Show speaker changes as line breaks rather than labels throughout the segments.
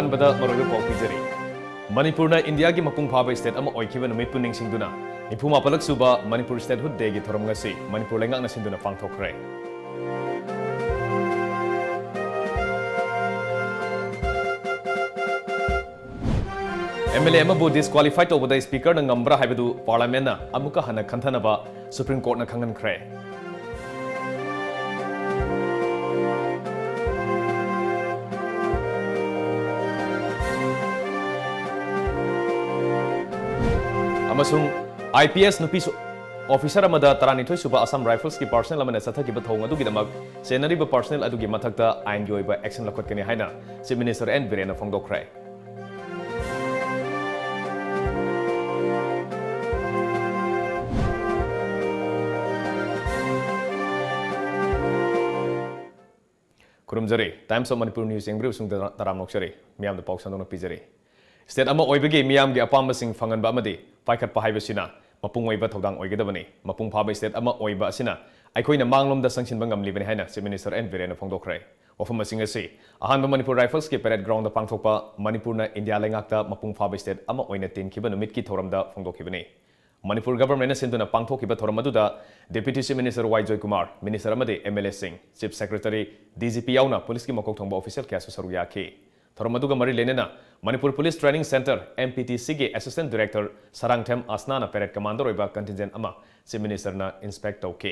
अहानबदा Marog पौपीजरी Manipur India की मपुंग फाब state अमा ओइखिबा नुमित पुनिंग सिंगदुना निफुमा पलक सुबा मणिपुर स्टेटहुड डे की theorem गसी Manipur लेंगांगना सिंदुना पांगथोखरे MLA अमबु disqualify तौबदा speaker न ngambra हाइबदु पार्लियामेंट ना अमुका हना खंथनबा सुप्रीम कोर्ट ना खंगनख्रे अमसुंग IPS नुपी ऑफिसर अमदा तरानिथोय सुबा असम राइफल्स की पर्सनल अमने सथकिबा थौंग अदुगिदमक सेनरीबा पर्सनल अदुगी मथक्ता आइन गी ओइबा एक्शन लखोटकनि हाइना चीफ मिनिस्टर एन बिरेन फोंदोखरे खुरुमजरी टाइम्स ऑफ मणिपुर न्यूज इंग्रिब सुंग तराम नोक्सरी मियाम द पाउसनोन पिजरी स्टेट अमा ओइबगी मियाम गी अपामबसिंग फंगनबा अमदि पाइखटपा हाइबसिना मपुंग ओइबा थौदांग ओइगदबनी मपुंग फाबा स्टेट अमा ओइबा असिना अखोइना मांगलोमदा संसिनबा ngamlibani हाइना चीफ मिनिस्टर एन बिरेन फोंदोखरे वफम असिंग असि अहानबा मणिपुर राइफल्स की परेड ग्राउंड पांगथोकपा मणिपुरना इंडिया लेंगाकता मपुंग फाबा स्टेट अमा ओइना तिनखिबा नुमित की थोरमदा फोंदोखिबनी मणिपुर गवर्नमेंट सिंधुना पांगथोखिबा थोरम अदुदा deputy chief minister Y Joy Kumar minister अमदि MLA Singh chief secretary DGP याउना पुलिस की मकोक थोंबा ऑफिशियल क्यासु सरुक याखि थोरम अदुगा मरि लेनेना Manipur police training centre MPTC के असिस्टेंट डायरेक्टर सरांगथेम आसनाना पेरेड कमांडर ओइबा कंटिजेंट अमा चीफ मिनिस्टर ना इंस्पेक्ट तौके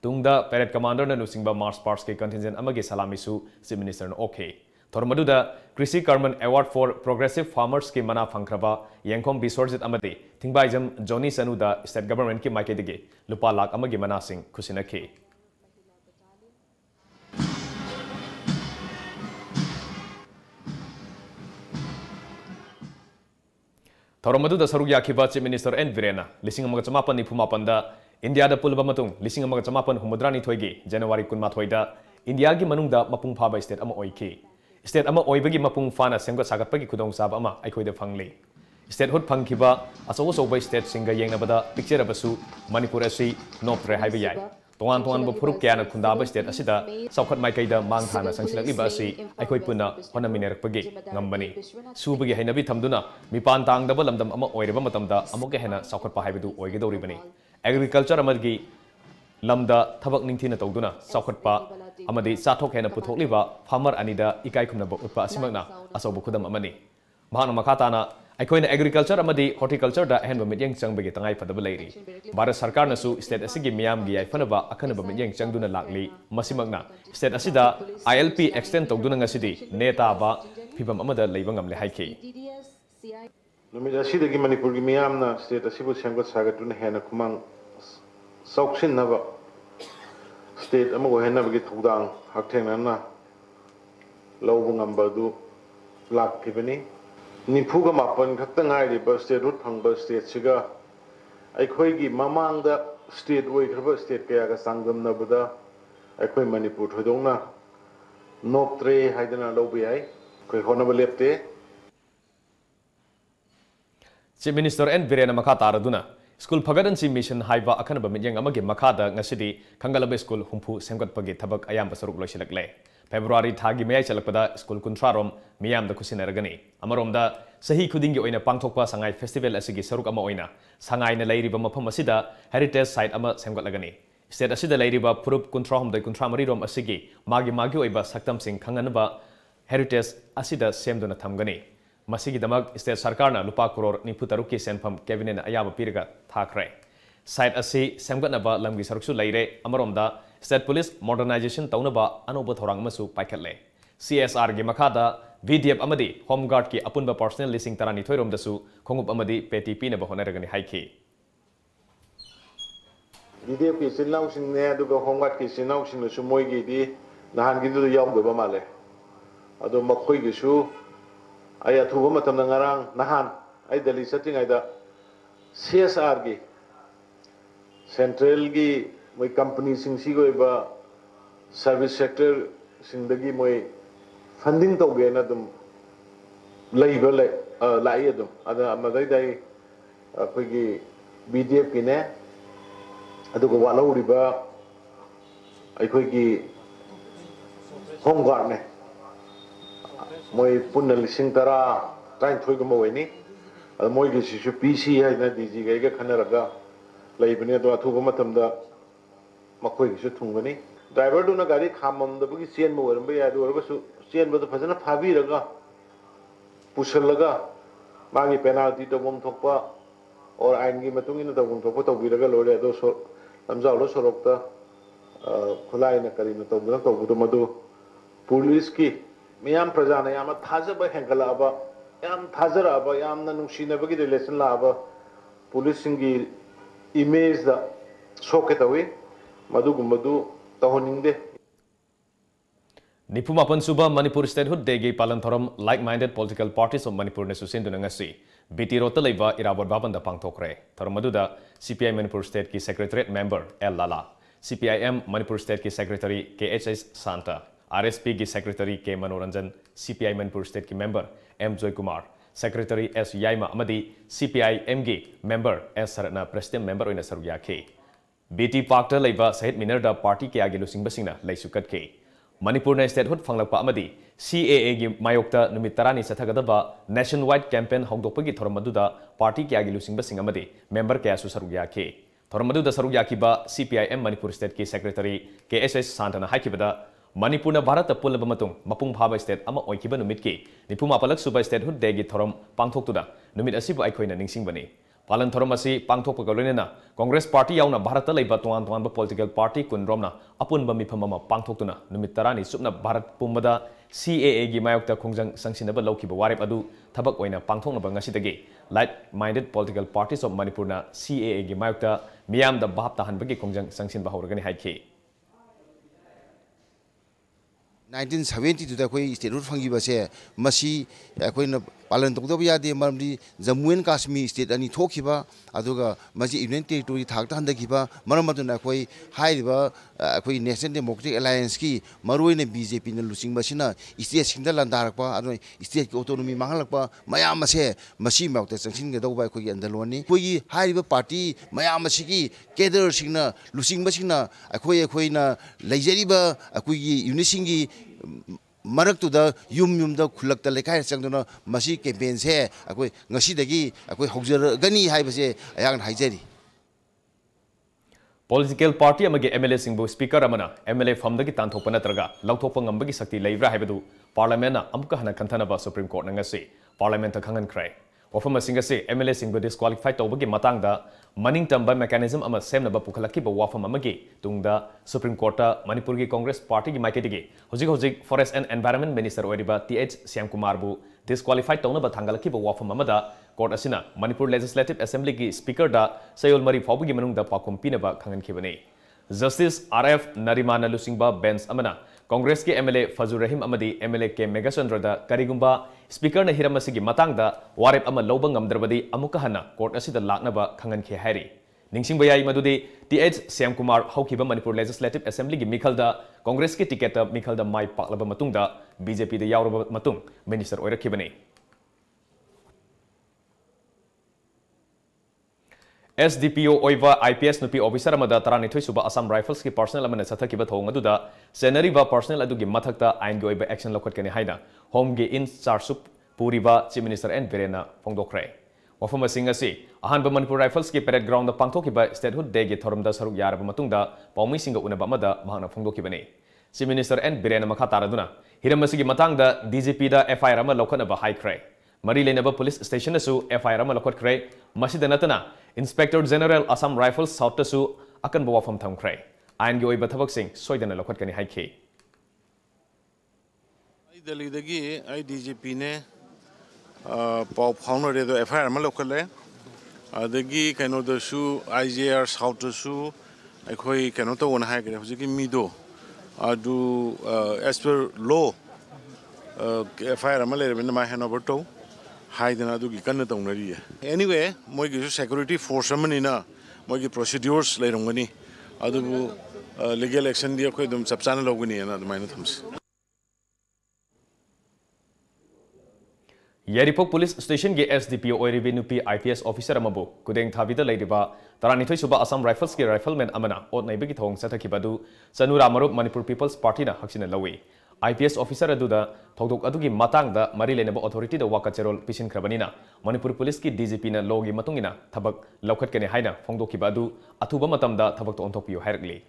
तुंगदा पेरेड कमांडर ना लुसिंगबा मार्च पार्स के कंटिजेंट अमा के सलामीसु चीफ मिनिस्टर ना ओके थोरमदुदा कृषि Karman award for progressive farmers की मना फंख्रबा यंगखोम बिसोरजित अमदि थिंगबाइजम जोनी सनुदा स्टेट गवर्नमेंट की माइकेदगे लुपा लाख अमगी मनासिंग खुसिनखि थोरमदुदा सरुक याखिबा चीफ मिनिस्टर एन बिरेना लिसिंग अमगा चमापन निफुमापनदा इंडिया दा पुलबा मतुंग लिसिंग अमगा चमापन हुमुद्रानी थोइगी जनवरी 19 इंडिया की मनुंगदा मपुंग फाबा स्टेट अमा ओइखि स्टेट अमा ओइबगी मपुंग फाना सेंगो सागतपगी खुदोंग साब अमा अखोइदा फंगली स्टेट हुड फंगखिबा असौ असौबा स्टेट सिंगा येंगनबदा पिक्चर अबसु मणिपुर असि नोप्त्रे हाइबा याय तोंगान तोंगान फुरुप क्याना खुंदाबा स्टेट असिदा सौखत माइकैदा मांग थाना संसिलकलिबा असि अखोइ पुना होनमिनेरकपगी ngambani सुबगी हैनबी थमदुना मिपान तांगदबा लमदम अमा ओइरबा मतमदा अमुके हेना सौखतपा हाइबदु ओइगदौरिबनी एग्रीकल्चर अमदगी लमदा थबक निंथिना तौदुना सौखतपा अमदी चाथोक हेना पुथोकलिबा फार्मर अनिदा इकाई खुमनबा उत्पा असिमगना असौबु खुदम अमनी महान मखाताना अखोइना एग्रीकल्चर अमदी हॉर्टिकल्चर दा अहनबा मित्यंग चंगबगी तंगाई फदबा लैरी भारत सरकार नसु स्टेट असिगी मियाम गी याइफनबा अखनबा मित्यंग चंगदुना लाकली मसिमगना स्टेट असिदा ILP एक्सटेंड तौदुना ngasidi नेताबा फिबम अमदा लैबा ngamle हाइखि
नुमिदा सिदगी मणिपुर गी मियामना स्टेट असिबु सेंगत सागतुना हेना खुमांग सौक्सिनबा स्टेट अमगो हेनबगी थौदांग हक्थेंगना लौबु ngambadu लाखिबनी निफुगा मापन खक्तंग आइरिबा स्टेट रूट फंगबा स्टेट सिगा अखोइगी ममांगदा स्टेट ओइखरबा स्टेट कयागा सांगदमनबदा अखोइ मणिपुर थोदोंना नोप्त्रे हाइदना लौबयाय अखोइ होनबा लेप्ते
चीफ मिनिस्टर एन बिरेन मखा तारदुना स्कूल फगदनसी मिशन हाइबा अखनबा मित्यंग अमगे मखादा ngasidi खंगलबा स्कूल हुंफु सेंगतपगे थबक अयाम सरुक लोइसिलकले फेब्रुआरी थागी मयाई चलकपदा स्कूल कुंथ्रारोम मियाम द खुसिनरगनी अमरोमदा सही खुदिंगी ओइना पांगथोकपा संगाई फेस्टिवल असिगी सरुक अमा ओइना संगाइना लैरिबा मफम असिदा हेरिटेज साइट अमा सेमगतलगनी स्टेट असिदा लैरिबा फुरुप कुंथ्राहोम द कुंथ्रामरी रोम असिगी मागी ओइबा सक्तम सिंह खंगनबा हेरिटेज असिदा सेमदुना थमगनी मसिगी दमक स्टेट सरकारना लुपा करोड़ 93 की सेनफम कैबिनेट अयाबा पीरगा थाखरे साइट असि सेमगतनबा लमगी सरुकसु लैरे अमरोमदा स्टेट पुलिस मॉडर्नाइजेशन तौनबा अनोबा थौरांग मसु पाइखतले CSR गी मखादा VDF अमदी होम गार्ड की अपुनबा पर्सनल लिसिंग तरानी थोइरोमदसु खोंगुप अमदी पेटी पीनबा होनरगनी हाइखि
VDF की सिनाउ सिंगने अदुगा होम गार्ड की सिनाउ सिंगसु मोइगीदी नहान गिदु यावदबा माले अदो मखोइगिसु आय अथुबा मतमना ngarang nahan ai Delhi satingaida CSR gi central gi moi company sing si goiba service sector singdagi moi funding tauge na dum leiba lai adum ada amadai dai akoigi BDF ki ne aduga walauriba aikoigi home guard ne moi punna lising tara train thoi ko moi ni moi gi si PC hai na DG ga khanaraga laibne do athu matam da makoi gi thung gani driver do na gari khamam da bugi chen mo ram ba ya do su chen ba da phajana phabi raga pushal laga magi penalty to bom thokpa और आइन की मतुंग इन तबुन तो पतो बिरगा लोरे दो सो लमजाव लो सरोक्ता खुलाई न करी न तबुन तो बुतो मधु पुलिस की मियाम प्रजा ने याम थाजब हेंगला अब याम थाजर अब याम न नुशी ने बगी रिलेशन ला अब पुलिस की इमेज दा सोके तवे मधु गुमधु तहोनिंग दे
निपुमापन सुबह मणिपुर स्टेटहुड डेगी पालन थोरम like minded political parties of Manipur ने सुसिंदुना ngasi बीटी रोड लेबा इराबोट बाबन पांगथोखरे थोरम मदुदा CPI मणिपुर स्टेट की secretariat member L Lala CPIM Manipur state की सेक्रेटरी KHS सांता RSP की secretary K Manoranjan CPI Manipur state की member M Joy Kumar secretary S Yaima अमदी CPIM की member S Sarna president member ओइना सरुयाखे बीटी पार्क लेबा सहित मिनरदा पार्टी के आगे लुसिंगबसिंगना लैसुकतखे मणिपुर ने स्टेटहुड फंगलपा अमदी CAA की मायोक्ता नुमित तरानी सथगदबा नेशन वाइड कैंपेन हौदोपगी थोरमदुदा पार्टी के आगे लुसिंगबसिंग अमदी मेंबर कयासु सरुयाखे थोरमदुदा सरुयाखिबा CPIM मणिपुर स्टेट की सेक्रेटरी KSS सांतना हाइकिबदा मणिपुर भारत पुलब मपुंग फाब स्टेट अमा ओइकिबा नुमित की निफुमापलक सुबा स्टेटहुड डेगी थोरम पांगथोक्तुदा नुमित असिबु आइखोइना निंगसिंगबनी पालन थोरम असी पांगथोकपगा लोइनेना कांग्रेस पार्टी यावना भारत लेबा तोंगान तोंगानबा पॉलिटिकल पार्टी कुनरोमना अपुनबा मिफम अमा पांगथोक्तुना नुमित तरानी सुपना भारत पुंबदा CAA की मायोक्ता खोंजंग संसिनबा लौखिबा वारेप अदु थबक ओइना पांगथोकनबा ngasiदगी like minded political parties of मणिपुरना CAA की मायोक्ता मियामदा भाप ताहनबगी खोंजंग संसिनबा हौरगनि हाइखि
1972 da koi state road fangi base masi koi na palan tok do yade marmdi Jammu and Kashmir state ani thokiba aduga masi union territory thakta handakiba maramaduna koi haiba koi National Democratic Alliance ki maroi ne BJP na lusing basina state singda landarakpa adu state ki autonomy mangalakpa mayam ase masi mauta sangsin ga do ba koi andaloni koi haiba party mayam ase ki cadre singna lusing basina koi na leijariba koi unison gi मरक्तुदा युम खुलक्ता लेखाय चंगदुना मसी campaign से अकोय ngasiदगी अकोय हौजरगनी हाइबसे अयान हाइजरी
पॉलिटिकल पार्टी अमगे MLA सिंबु स्पीकर अमना MLA फमदगी तांथोप नत्रगा लौथोप ngambagi शक्ति लेब्रा हाइबदु पार्लियामेंट अमुक हना खंथनबा सुप्रीम कोर्ट नंगसी पार्लियामेंट खंगनख्रै वफम सिंगसे MLA सिंबु डिस्क्वालिफाई तौबगी मतंगदा मनिंग तंबा मेकानिज्म अमा सेमनबा पुखलकीबा वाफम अमगी तुंगदा सुप्रीम कोर्ट मणिपुर की कांग्रेस पार्टी की माइकेटिगी होजिक फॉरेस्ट एंड एनवायरनमेंट मिनिस्टर ओइरिबा TH श्यामकुमार बु डिस्क्वालिफाई तौनबा थांगलकीबा वाफम अमदा कोर्ट असिना मणिपुर लेजिस्लेटिव असेंबली की स्पीकर दा सयोल मरी फाउबगी मनुंगदा पाखुम पिनबा खंगनखिबने जस्टिस RF नरिमान लुसिंगबा बेंच अमना कांग्रेस के MLA फजूर रहीम अमदी MLA के मेगाचंद्र दा करिगुंबा स्पीकर ने हिरमसिगी मतंगदा वारेप अमा लौबा ngamdrabadi amuka hana court asida laknaba khanganखे हाइरी निंगसिंगबा याई मदुदि TH श्यामकुमार हौखिबा मणिपुर लेजिस्लेटिव असेंबली की मिखलदा कांग्रेस की टिकेट मिखलदा माई पाकलबा मतुंगदा BJP दा यावरबा मतुंग मिनिस्टर ओइरखिबने SDPO ओइवा IPS नुपी ऑफिसर अमदा तरानिथोय सुबा असम राइफल्स की पर्सनल अमने सथकिबा थोंग अदुदा सेनरीबा पर्सनल अदुगी मथकता आइन गी ओइबा एक्शन लौखटकने हाइना होम गी इन चार्ज पूरीबा चीफ मिनिस्टर एन बिरेना फोंदोखरे वफम सिंह असि अहानबा मणिपुर राइफल्स की परेड ग्राउंड पांथोकिबा स्टेटहुड डे गी थोरमदा सरुक यारबा मतुंगदा पौमी सिंह उनबा अमदा महना फोंदोकिबने चीफ मिनिस्टर एन बिरेना मखा तारदुना हिरमसिगी मतंगदा DGP दा FIR अमा लौखनबा हाइख्रे मरी लेनबा पुलिस स्टेशन असु FIR अमा लौखटख्रे मसिदा नतना inspector general Assam Rifles south असु अकनबा वाफम थमख्रे आइन गी ओइबा थबक सिंह सोइदना लौखटकनि हाइखे
दिल्लीदगी DGP ने पाव फाउनरे दो FIR अमा लौखले अदगी कनोदसु IJR साउथ असु अखोई कनो तो वन हाइग्रे हुजिकी मीदो अदु एज पर लॉ FIR अमा लेरबेन मा हैंडओवर तो हाइदना अदुगी कन्न तौनरी एनीवे मोइगी सिक्योरिटी फोर्स अमनिना मोइगी प्रोसीड्यूर्स लेरंगनी अदुबु लीगल एक्शन दी अखोई दुम चपचाना लौगनी ना अदुमाइना थमस
यारिपोक पुलिस स्टेशन के SDPO ओइरिबे नुपी IPS ऑफिसर अमबु कुदेंग थाबिदा लेरिबा तरानिथोय सुबा असम राइफल्स के राइफलमैन अमना ओत नैबगी थोंग सथकिबदु चनुरा मरुप मणिपुर पीपल्स पार्टी ना हक्सिना लवी IPS ऑफिसर अदुदा थौदोक अदुगी मातांगदा मरी लेनब अथॉरिटी द वाकचेरोल पिसिनख्रबनिना मणिपुर पुलिस की DGP ना लोगी मतुंगिना थबक लौखटकने हाइना फोंदोकिबा अदु अथुबा मतमदा थबक तो ओंथोकपियो हाइरकली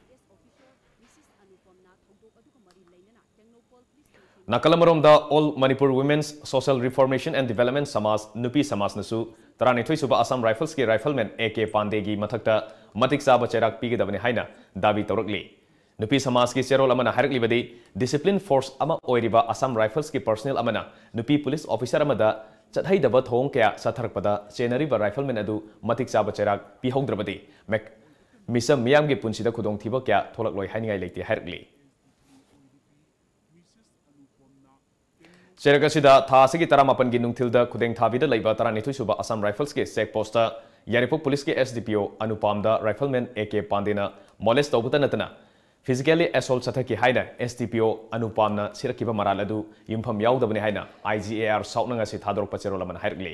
नाकलमरोमदा all Manipur women's social reformation and development Samaj Nupi Samaj नसु 39 सुबा असम राइफल्स की राइफलमैन AK पांडे की मथक्ता मतिक चाबा चेराक पीगदबने हाइना दाबी तौरकली नुपी समाज की चेरोल अमना हाइरकलीबदी डिसिप्लिन फोर्स अमा ओइरिबा असम राइफल्स की पर्सनल अमना नुपी पुलिस ऑफिसर अमदा चथैदबा थोंग क्या सथरकपदा चेनरीबा राइफलमैन अदु मतिक चाबा चेराक पीहौद्रबदी मिसम मियाम की पुंसिदा खुदोंग थिबा क्या थोलकलोय हाइनिंगाय लेते हाइरकली चेरगसिदा थासिगी तरामापन की नुंगथिलदा खुदेंग थाबिदा लैबा 39 सुबा असम राइफल्स के चेक पोस्ट यारिपोक पुलिस के SDPO अनुपामदा राइफलमैन AK पांडेना मोलेस्ट तौबता नतना फिजिकली एसोल्ट सथकी हाइना SDPO अनुपामना सिरकिबा मराल अदु युमफम याउदबने हाइना IGAR साउनंगासी थादोरपा चेरोल अमन हाइरकली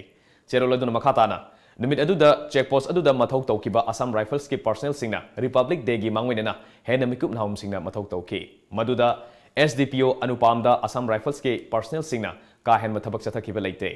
चेरोल अदुना मखाताना निमित अदुदा चेक पोस्ट अदुदा मथौ तौकिबा असम राइफल्स के पर्सनल सिंगना रिपब्लिक डे की मांगवेना हेना मिकुप नाउम सिंगना मथौ तौकी मदुदा SDPO अनुपामदा असम राइफल्स के पर्सनल सिंगना का हेन मथबक चथकीबा लेते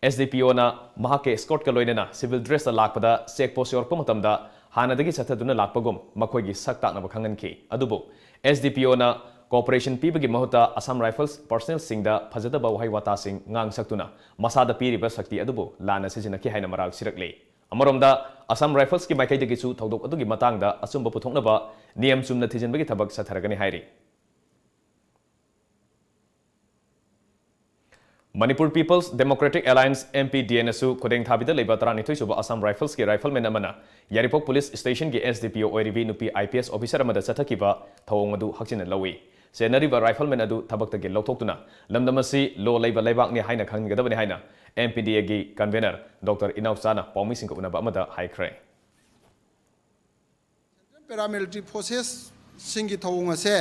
SDPO ना महाके स्कॉट का लोइनेना सिविल ड्रेस लाकपदा चेक पोस्ट योरप मतमदा हानदगी चथदुना लाकपगुम मखोइगी सक्ताकनब खंगनखी अदुबो SDPO ना कोऑपरेशन पीबगी महुता असम राइफल्स पर्सनल सिंगदा फजदबा वहाई वाता सिंग ngang सक्तुना मसादा पीरिबा शक्ति अदुबो लाना सिजनकी हाइना मराल सिरकले अमरोमदा असम राइफल्स की माइकैदगिसु थौदोक अदुगी मतंगदा अचुंबा पुथोकनबा नियम चुमना थिजनबगी थबक सथरगनी हाइरी Manipur people's democratic alliance MPDNSU खुदेंग थाबिदा लेबा 39 सुबा असम राइफल्स की राइफलमैन अमना यारिपोक पुलिस स्टेशन की SDPO ओरिबी नुपी IPS ऑफिसर अमदा चथकीबा थवोंग अदु हक्चिन लवी सेनरीबा राइफलमैन अदु थबक्तगे लौथोक्तुना लमदमसी लो लेबा लेबाकने हाइना खंगदबने हाइना MPDA की कन्वेनर डॉक्टर इनाउचाना पौमिसिंग उनबा अमदा हाइख्रे
पैरामिलिट्री फोर्सेस सिंगी थवोंग असे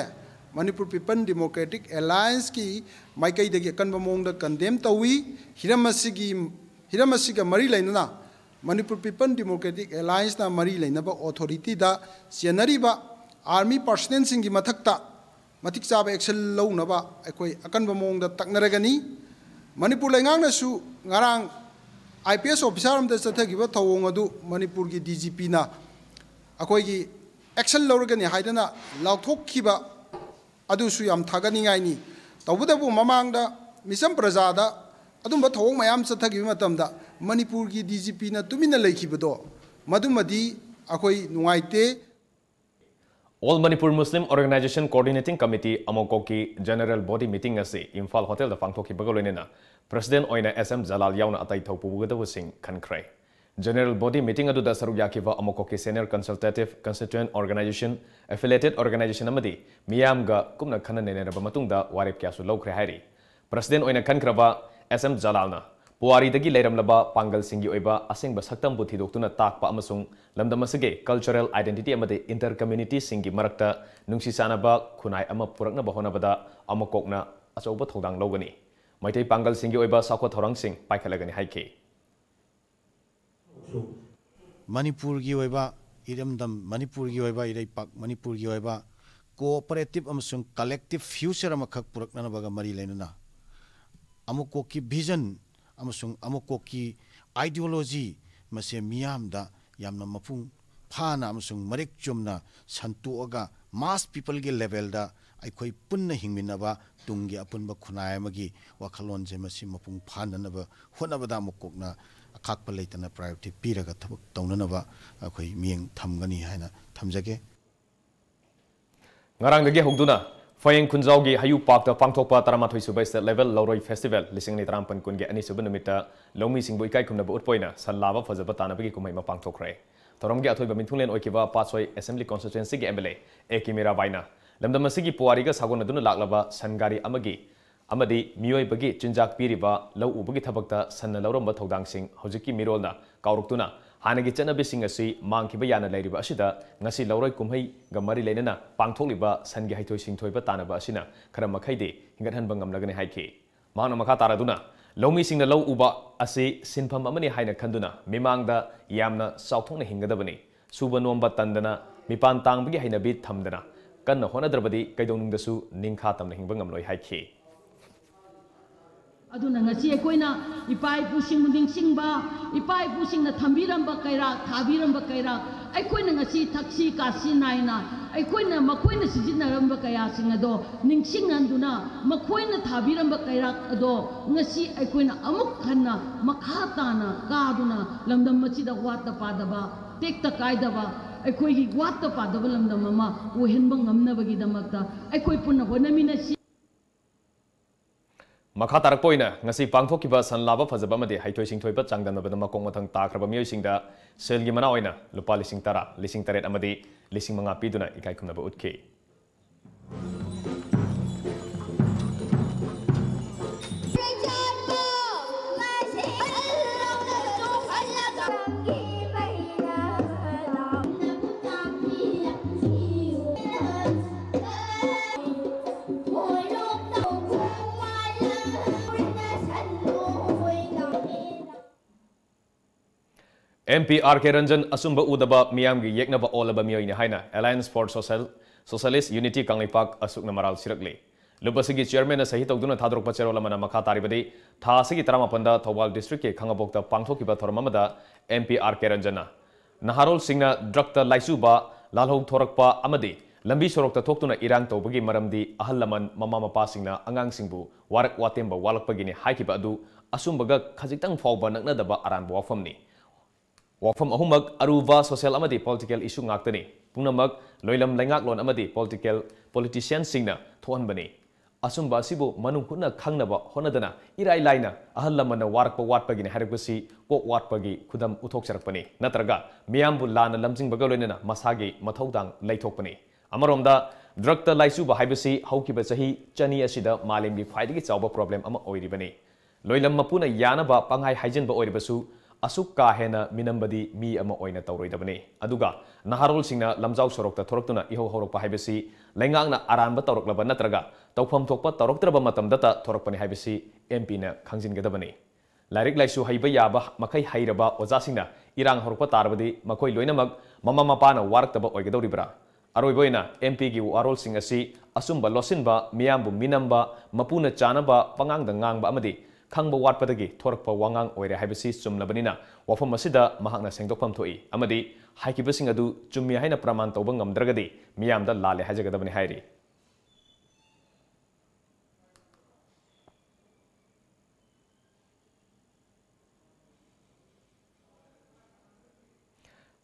मणिपुर पीपल डेमोक्रेटिक अलायंस की माइकैदगी कन्बा मोंगदा कंडेम तवी हिरमसिगा मरी लेना मणिपुर पीपल डेमोक्रेटिक अलायंस ना मरी लेनबा अथॉरिटी दा चेनरीबा आर्मी पर्सनल सिंगी मथक्ता मतिक चाबा एक्शन लौनबा अखोय अकन्बा मोंगदा तकनरगनी मणिपुर लेंगांगनसु ngarang IPS ऑफिसर अमदा चथगिबा थवोंग अदु मणिपुर की DGP ना अखोय की एक्शन लौरगनी हाइदना लाउथोखिबा अदुसु याम थागनिंगाइनी तौबदबु ममांगदा मिसम प्रजादा अदुंबा थवोंग मयाम चथगिबा मतमदा मणिपुर की DGP ना तुमिना लेखिबदो मदुमदी अखोय नुंगाइते
All Manipur Muslim Organization Coordinating Committee Amoko की General Body Meeting असे इम्फाल होटल दा पांगथोखिबगा लोइनेना President ओइना SM Jalal यावना अताइ थौपुबुगदबसिंग खनख्रै General Body Meeting अदुदा सरुक याखिबा अमको की Senior Consultative Constituent Organization Affiliated Organization अमदी मियामगा कुमना खननेनेरबा मतुंगदा वारेप क्यासु लौख्रे हाइरी President ओइना खनख्रबा SM Jalalna पुवारीदगी लेरमलबा पांगल सिंगी ओइबा असेंगबा सक्तम बुथिदोक्तुना ताकपा अमसुंग लमदमसगे कल्चरल आइडेंटिटी अमदे इंटर कम्युनिटी सिंगी मरक्ता नुंसी सानबा खुनाय अमा पुरकनबा होनबदा अमकोकना अचौबा थौदांग लौगनी मैथै पांगल सिंगी ओइबा साखो थौरांगसिंग पाइखलगनी हाइखे
मणिपुर की ओइबा इरमदम मणिपुर की ओइबा इरैपाक मणिपुर की ओइबा कोऑपरेटिव अमसुंग कलेक्टिव फ्यूचर अमखक पुरकनबगा मरी लेनना अमको की विजन अमसुंग अमको की आइडियोलॉजी मसे मियामदा यामना मफुंग फाना अमसुंग मरिक चुमना संतुअगा मास पीपल के लेवल दा अखोई पुन्ना हिंगमिनबा तुंगी अपुनबा खुनाय अमगी वखलोन जे मसी मफुंग फाननबा होनबदा मकोकना अखाकपा लेतना प्रायोरिटी पीरगा थबक तौननबा अखोई मियंग थमगनी हाइना थमजगे
ngarangdagi hogduna Fayeng Kunjaugi Hayu Park da pangthokpa 38 suba state level Lauroi Festival lising ni 35 kun ge ani suba numita lomi singbu ikai kumna bu utpoina sallaba fazaba tanabagi kumai ma pangthokre Toromgi athoi ba minthunglen oikiba Patsoi Assembly Constituency ge MLA Ekimira Baina lamdamasigi puariga sagonaduna laklaba sangari amadi mioi bagi chinjak piriba lau ubagi thabakta sanna lauramba thodang sing hojiki mirolna kauruktuna हानगी चनबिसिंग असि मांगखिबा याना लेरिबा असिदा ngasi lauroi kumhai ga mari leinana pangthokliba sangi haithoi singthoiba tanaba asina khara makhaide hingathanba ngamlagani haikhi mahna makha taraduna lomi singna lau uba asi sinpham amani haina khanduna mimangda yamna sauthongna hingadabani suba nomba tandana mipan tangbagi hainabi thamdana kanna honadravadi kaidonungdasu ningkha tamna hingba ngamloi haikhi
aduna ngasi ekoina ipai pusing muding singba ipai pusing na thambiramba kaira thabiramba kaira aikoina ngasi thaksi kasi naina aikoina makoina sijinaramba kaya singado ningsinganduna makoina thabiramba kaira ado ngasi aikoina amuk khanna makhatana kaduna lamdam machida watta padaba tekta kaidaba aikoigi watta padaba lamdam mama ohenba ngamnabagi damakta aikoi punna honamina
Makha tarakpoina ngasi pangthokiba sanlaba fazaba amadi haithoi singthoiba changdanabada makong mathang takraba miyosingda selgi mana oina lupa 10,000 amadi 5,000 piduna ikai khumnaba utki MP RK Ranjan asumba udaba miyamgi yeknaba olaba miyoyne haina Alliance for Socialist Unity Kanglipak asukna maral sirakli lubasigi chairman sahi tawduna thadrokpa cherola mana makha taribadi thasigi 18 da Thobal district ke khangabokta pangthokiba thoramamada MP RK Ranjana naharol singna drakta laisuba lalhou thorakpa amadi lambi sorokta thoktuna irang tawbagi maramdi ahallaman mama mapa singna angang singbu warak watemba walakpagini haikiba adu asumbaga khajitang fawba naknadaba aranba wafamni Wakfam ahumak aruva social amadi political issue ngaktani pungnamak loilam lengak lon amadi politician singna thoan bani asumba sibu manung khuna khangnaba honadana irai laina ahallamana warakpa watpagini haribasi kok watpagi khudam uthok charakpani natraga miyambu lana lamjing bagaloinana masagi mathaudang leithokpani amaromda drugta laisuba haibasi haukiba chahi chani asida malembi phaidigi chawba problem ama oiribani loilam mapuna yanaba pangai haijenba oiribasu asuk ka hena minambadi mi ama oina tawroidabani aduga naharol singna lamjau sorokta thoraktuna iho horokpa haibasi lengangna aranba tawroklaba natraga tawpham thokpa tawroktraba matamdata thorakpani haibasi MP na khangjingadabani lairik laisu haiba yaba makai hairaba ojasingna irang horokpa tarbadi makoi loinamak mama mapana waraktaba oigadoribra aroiboina MP gi warol sing asi asumba losinba miyambu minamba mapuna chanaba pangangda ngangba amadi khangba watpadagi thorakpa wangang oire haibasi chumlabanina wafam asida mahakna sengdokpam thoi amadi haikibasing adu chummi haina praman tawba ngamdragadi miyamda lale hajagadabani hairi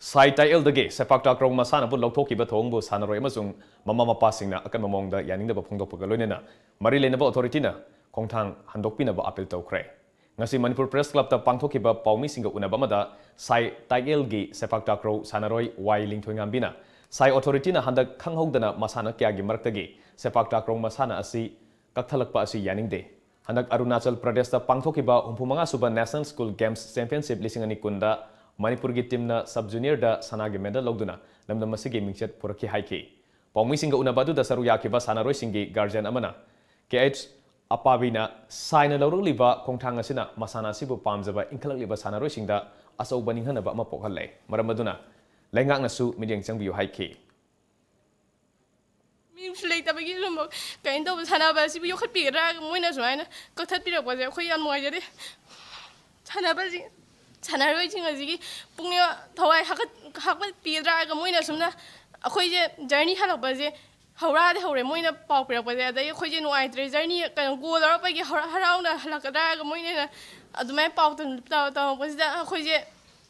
Sai Tai Dagi sepak takraw masana bu loktoki ba thongbu sanaroi amasung mama mapa singna akan mamongda yaningda ba phongdokpaga loinena mari lenaba authority na Kongthang handokpina ba appeal tawkre ngasi Manipur Press Club ta pangthokiba pawmi singa unaba mada Sai Taigel gi sepak takraw sanaroi wai lingthoingambina Sai authority na handak khanghodana masana kya gi marktagi sepak takraw masana asi kakthalakpa asi yaningde handak Arunachal Pradesh ta pangthokiba 35 suba National School Games Championship lisingani kunda Manipur gi team na sub junior da sanagi medal logduna lamdam masigi mingchet puraki haiki pawmi singa unaba du da saru yakiba sanaroi singi guardian amana KH Apabina saina laurliba kongthang asina masana sibu pamjaba inkhalagliba sanaroi singda asau baninghana ba ma pokhalle maramaduna lengak nasu midyang changbiu haiki
Usually, the beginning of kind of Hanaba, you could be rag, winners, right? Got that bit of was a quay on my day. Hanabazi, Hanarating as he, Punya, Hawaii, Hakat, be drag, and winners, a quay journey halabazi. Howrad, how Remoina Pauper was there, the Equation White, Journey can go up again around like a drag, a moina at the map out and was that a quay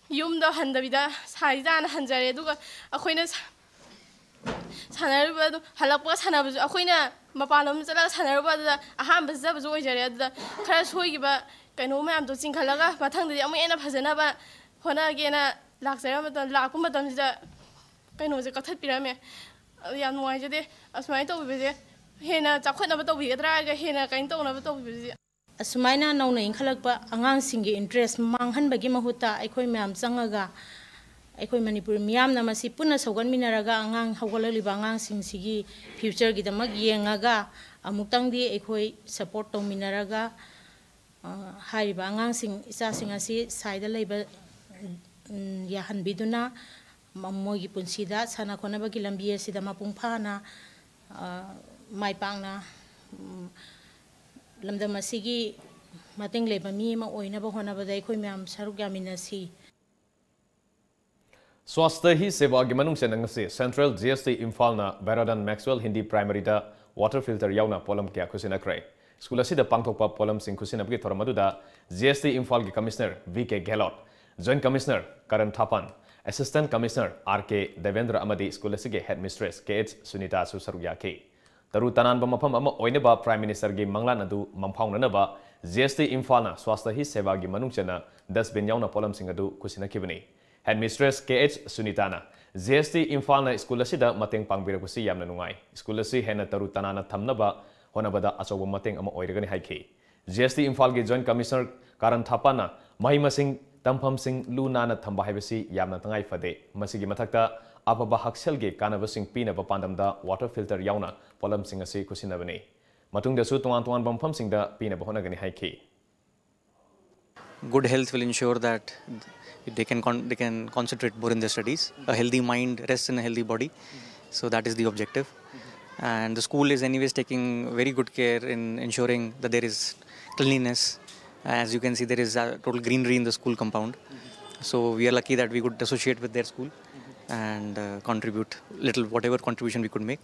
Yum the Handavida, Saidan, Hanzareduga, acquaintance. Sanarba, Halapas Hanabas, Aquina, Mapalum, Sanarba, a hambas, that was always the Crash Hoiba, Canoma, to Sinkalaga, but hung the Amena Hazanaba, Hona again, Laxerama, Lacumadam, the Canoes, a cut pyramid. Yan mo aja deh, asmai tu bisa, hena cakap nama tu bisa, teraga hena kain tu nama tu bisa.
Asmai na nau na ingkhalak ba angang singi interest manghan bagi mahuta, ekoi miam sangaga, ekoi Manipur miam nama si pun nasogan minaraga angang hawala liba angang sing sigi future kita mag yengaga, amuktang di ekoi support tong minaraga, hari ba angang sing isa sing asi side liba yahan biduna. Mamogi pun sida sana kona bagi lambiya sida mapungpana mai pangna lamdam asigi mateng leba mi ma oina ba hona ba dai khoi myam saruk yaminasi
स्वास्थ्य ही सेवा की मनुंग से नंगसे central GST Imphal ना बेराडन Maxwell Hindi primary दा water filter यावना पोलम क्या खुसिना क्रे स्कूल असिदा पांगथोकपा पोलम सिंह खुसिना बगे थोरमदुदा जीएसटी इम्फाल की commissioner VK Gehlot joint commissioner Karan Thapan assistant commissioner RK Devendra अमदी स्कूल असिगे हेड मिस्ट्रेस केएच सुनीता सुसरुया के तरु तनानबा मफम अमा ओइनेबा प्राइम मिनिस्टर गी मंगलान अदु ममफाउननबा जीएसटी इम्फाल ना स्वास्थ्य ही सेवा की मनुंग चना डस्टबिन यावना पोलम सिंह अदु खुसिना किबनी हेड मिस्ट्रेस केएच सुनीताना जीएसटी इम्फाल स्कूल असिदा मतेंग पांगबिरकुसी यामना नुंगाई स्कूल असि हेना तरु तनाना थमनबा होनबदा अचौब मतेंग अमा ओइरगनि हाइखि जीएसटी इम्फाल की जॉइंट कमिश्नर कारण थापाना महिमसिंग तमफमसिंग लुनाना थंबा हाइबसी यामना तंगाई फदे मसिगी मथक्ता अबबा हक्सेल गे कानबसिंग पीनबा पांदमदा वाटर फिल्टर यावना पोलमसिंग असि खुसिनबने मतुंगदसु तोंगान तोंगान बमफमसिंगदा पीनबा होनगनि हाइखि
good health will ensure that they can concentrate more in their studies. A healthy mind rests in a healthy body, so that is the objective. And the school is anyways taking very good care in ensuring that there is cleanliness. As you can see, there is a total greenery in the school compound. So we are lucky that we could associate with their school and contribute little whatever contribution we could make.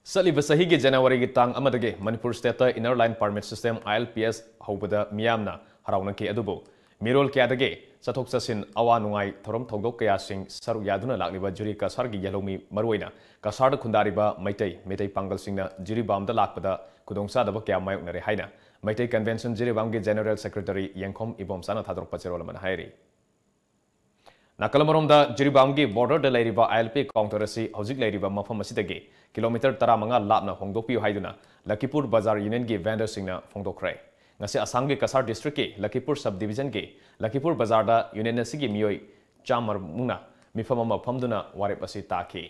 सलीब सही के जनवरी की तांग अमदगे Manipur state inner line permit system ILPS हौबदा मियामना हराउनके अदुबो मिरोल क्यादगे चथोक चसिन अवा नुंगाई थोरम थौदोक कया सिंह सरुक यादुना लाक्लिबा जुरी कसारगी येलोमी मरुइना कसारद खुंदारिबा मैतै पांगल सिंहना जिरीबामदा लाकपदा खुदोंसादबा क्या मायोकनरे हाइना मैतै कन्वेंशन जिरीबामगे जनरल सेक्रेटरी यंखोम इबोमसाना थादोरपा चेरोलमन हाइरी नाकलमरोमदा जिरीबामगी बॉर्डर लेरिबा ILP काउंटर असि हौजिक लेरिबा मफम असिदगे किलोमीटर 15 लापना होंदोपियो हाइदुना लकीपुर बाजार यूनियन की vendor सिंहना फोंदोखरे ngase asam ge kasar district ke lakipur sub division ke lakipur bazar da union asigi miyoi chamar muna mifam ama phamduna warep asi taki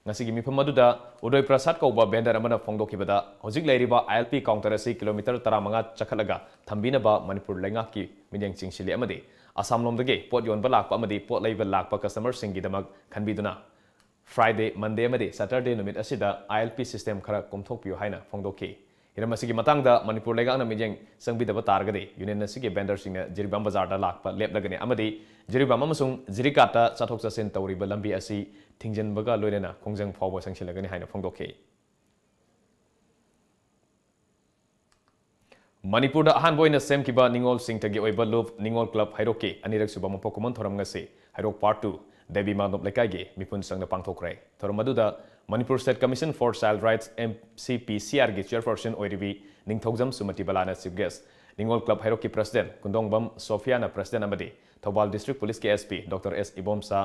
ngasi gi mifam adu da udoi prasad ko ba vendor amana phongdokibada hojik leiriba ILP counter asi kilometer 15 chakhalaga thambina ba manipur lenga ki minyang chingsili amade asam lomdage pot yon ba lakpa amade pot leiba lakpa customer singi damak khanbiduna Friday Monday amade Saturday numit asida ILP system khara komthokpiyo haina phongdoki इरमसिगी मतंगदा मणिपुर लेगांगना मिजेंग संबिदबा तारगदे union नसिगे बेंडर सिंह जिरीबाम बाजार लाकपा लेपलगने अमदी जिरीबाम अमसुंग जिरीकाता चाथोक चसिन तौरिबा लंबी असि थिंजनबगा लोइनेना खोंजंग फावबा संसिलगने हाइना फोंदोखे मणिपुर अहान बोइना सेमकिबा निंगोल सिंगतगी ओइबा लुप निंगोल क्लब हाइरोके अनिरक सुबा मपोकुमन थोरमगसे हाइरोक पार्ट 2 देवी मानोप लेकाइगे मिपुन संगना पांगथोखरे थोरमदुदा Manipur State Commission for Child Rights MCPCR की chairperson ओइरिबी निंगथौजम सुमति बलाना चीफ गेस्ट निंगोल क्लब हाइरोकी प्रेसिडेंट कुंदोंगबम सोफियाना प्रेसिडेंट अमदी थौबाल डिस्ट्रिक्ट पुलिस के SP doctor S Ibomsa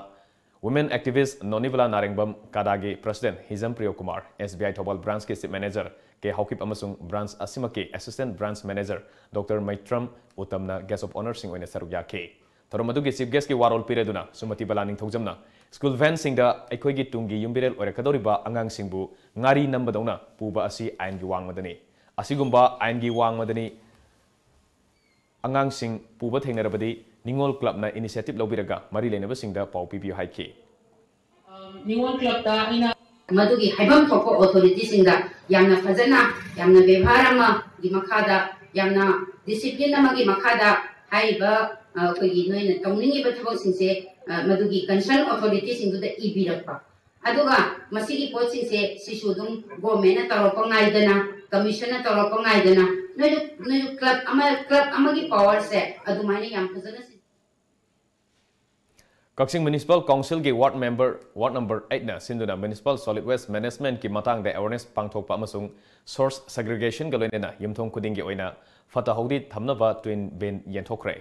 women activist नोनिबला Narengbam कादागी president Hijam Priyo Kumar SBI Thoubal branch के चीफ मैनेजर के हौकिप अमसुंग ब्रांच असिमा के assistant branch manager doctor Maitram उत्तमना गेस्ट ऑफ ऑनर सिंह ओइने सरुक याखे थोरमदुगी चीफ गेस्ट की वारोल पिरेदुना सुमति बला निंगथौजमना स्कूल वैन सिंगदा अखोगी तुंगी युम्बिरेल ओरकदोरिबा अंगांग सिंगबु ngari नंबदौना पुबा असि आइन की वांगमदनी असिगुम्बा आइन की वांगमदनी अंगांग सिंग पुबा थेंगरबदी निंगोल क्लब ना इनिशिएटिव लौबिरगा मरी लेनबा सिंगदा पाउ पिबियो हाइखे
निंगोल क्लब ता इना मदुगी हाइबम थोको ऑथोरिटी सिंगदा यामना फजना यामना व्यवहार अमा की मखादा यामना डिसिप्लिन अमा की मखादा हाइबा कोगी नोइना तौनिंगिबा थबो सिंसे मदुगी कंसर्न ऑथोरिटी सिंगुदा इबिरपा अदुगा मसिगी पोट सिंसे सिसुदुम गवर्नमेंट तरोपा गाइदना कमिशन तरोपा गाइदना नोइ क्लब अमा की पावर से अदुमाइने याम फजना
कक्सिंग म्युनिसिपल काउंसिल के वार्ड नंबर 8 ना सिंधुना म्युनिसिपल सॉलिड वेस्ट मैनेजमेंट की मतंग दे अवेयरनेस पांगथोकपा अमसुंग सोर्स सेग्रीगेशन गलोइनेना युमथोंग खुदिंग के ओइना फताहौदी थमनबा ट्विन बेन येंथोखरे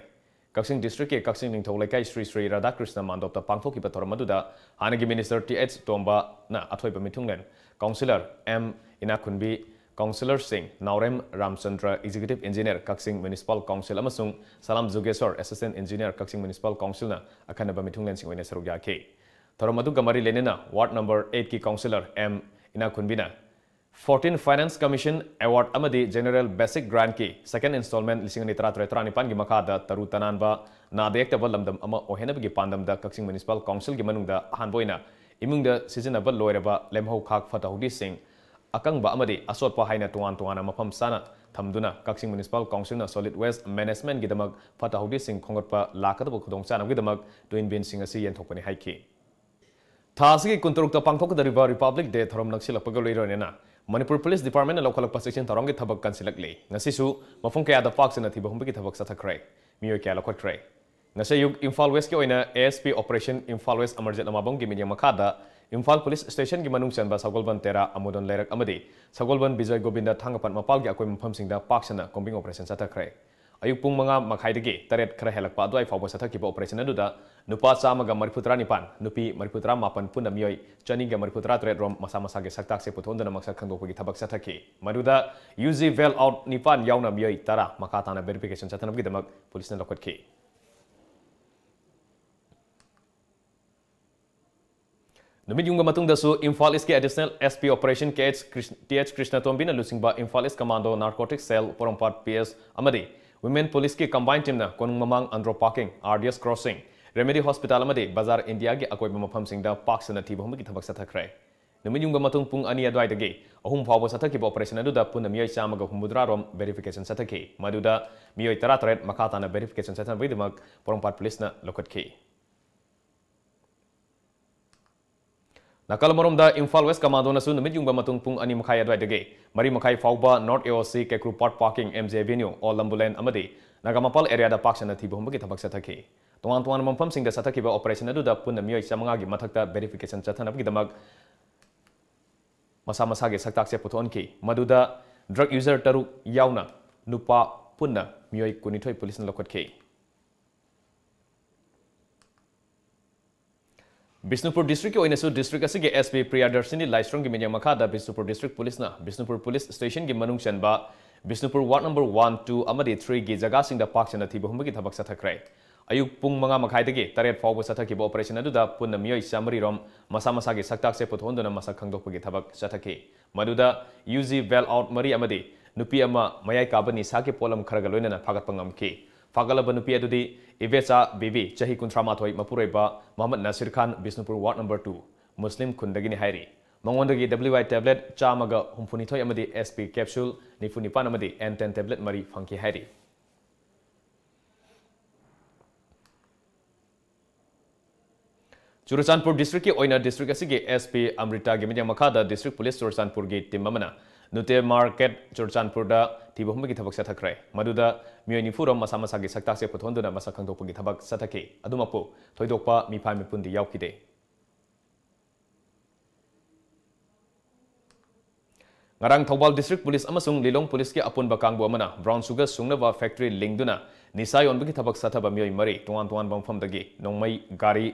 कक्सिंग डिस्ट्रिक्ट के कक्सिंग निंगथौ लेकाई श्री राधाकृष्ण मानदोपता पांगथोकिबा थोरमदुदा हानगी मिनिस्टर TH तोंबा ना अथोइबा मिथुंगलेन councillor M Inakhunbi councillor Singh Naorem Ramchandra executive engineer Kakching municipal council अमसुंग Salam Jugeshwar assistant engineer Kakching municipal council ना अखनबा मिथुंगलेन सिंह ओइने सरुक याखे थोरमदुगा मरी लेनेना वार्ड नंबर 8 की काउंसिलर M इनाखुनबीना 14 फाइनेंस कमीशन अवार्ड अमदी जनरल बेसिक ग्रांट की सेकंड इंस्टॉलमेंट 2013 की मखादा तरु तनानबा नादेक्तबा लमदम अमा ओहेनबगी पांदमदा कक्सिंग म्युनिसिपल काउंसिल की मनुंगदा अहानबोइना imungda sizinaba loiraba lemhau khak fatahudi sing akangba amadi asotpa haina tuan mafam sana thamduna Kaksing Municipal Council na solid waste management gidamak fatahudi sing khongotpa lakadaba khudong chana gidamak twin bin sing asi yenthokpani haiki thasigi kunturukta pangthokdariba Republic Day thorom naksilakpaga loironena Manipur Police Department lokhalakpa section tharonggi thabak kansilakle ngasisu mafung kayada paksana thiba humbagi thabak sathakrai miyo kya lokhotrai Nasayug Imphal West ki oina ASP Operation Imphal West Emergent Amabong gi minyang makada Imphal Police Station gi manung chanba Sagolban Tera Amudon Lerak amadi Sagolban Bijay Govinda Thangapat mapal gi akoi mafam singda paksana combing operation sathakrai ayuk pung manga makhaidagi taret khara helakpa adwai fawba sathakiba operation aduda nupa chamaga mariputra nipan nupi mariputra mapan puna miyoi chaniga mariputra taret rom masa masa ge saktak se puthondana maksa khangdokpagi thabak sathaki maduda UZ vel out nipan yauna miyoi tara makatana verification sathanabgi damak police na lokotki Numit yung matung dasu Imphal East ki additional SP Operation TH Krishna Tombina lusingba Imphal East Commando Narcotics Cell Porompat PS amadi Women Police ki combined team na konung mamang Andro Parking RDS Crossing Remedy Hospital amadi Bazar India gi akoi mafam singda paksana thiba humgi thabak sathakrai Numit yung matung pung ani adwai dagi ahum phawba sathaki operation aduda punna miyoi chamaga humudra rom verification sathaki maduda miyoi taratret makatana verification sathan bidimak Porompat Police na lokotki Nakal moromda Imphal West Commando na su numit yung matung pung ani makhaya adwai dage mari makhai fauba North AOC Kekru Park Parking MJ Avenue or Lambulen amadi nagamapal area da paksana thiba humbagi thabak sathaki tuan mampham singda sathaki ba operation aduda punna miyoi chamanga gi mathakta verification chathanabgi damak masa masa ge saktak se puthon ki maduda drug user taru yauna nupa punna miyoi kunithoi police na lokotki Bisnupur District ki oinasu district asige SP Priyadarsini Laistrong gi menyang makada Bisnupur District Police na Bisnupur Police Station gi manung chanba Bisnupur Ward number 1 2 amadi 3 gi jaga singda paksana thiba humbagi thabak sathakrai ayuk pung manga makhai dagi taret fawba sathaki ba operation aduda punna miyoi samari rom masa masa gi saktak se puthondona masa khangdokpagi thabak sathaki maduda UZ vel out mari amadi nupi ama mayai kabani sake polam kharaga loinana phagat pangamki Fagalaba nupi adudi Ivecha Bibi Chahi Kuntramathoi Mapuraiba Muhammad Nasir Khan Bisnupur Ward number 2 Muslim Kundagini Hairi Mangondagi WI tablet Chamaga Humpunithoi amadi SP capsule Nifunipan amadi N10 tablet Mari Funky Hairi Churachandpur District ki oina district asige SP Amrita Gimya Makada District Police Churachandpur gi team mamana Nute Market Churachandpur da thiba humbagi thabak sathakrai maduda miyoi nifurom masa masa gi saktak se puthonduna masa khangdokpagi thabak sathaki adumapu thoidokpa mifai mipundi yaukide Ngarang Thobal District Police amasung Lilong Police ki apunba kangbu amana brown sugar sungnaba factory lingduna nisai onbagi thabak sathaba miyoi mari tuan bamfamdagi nongmai gari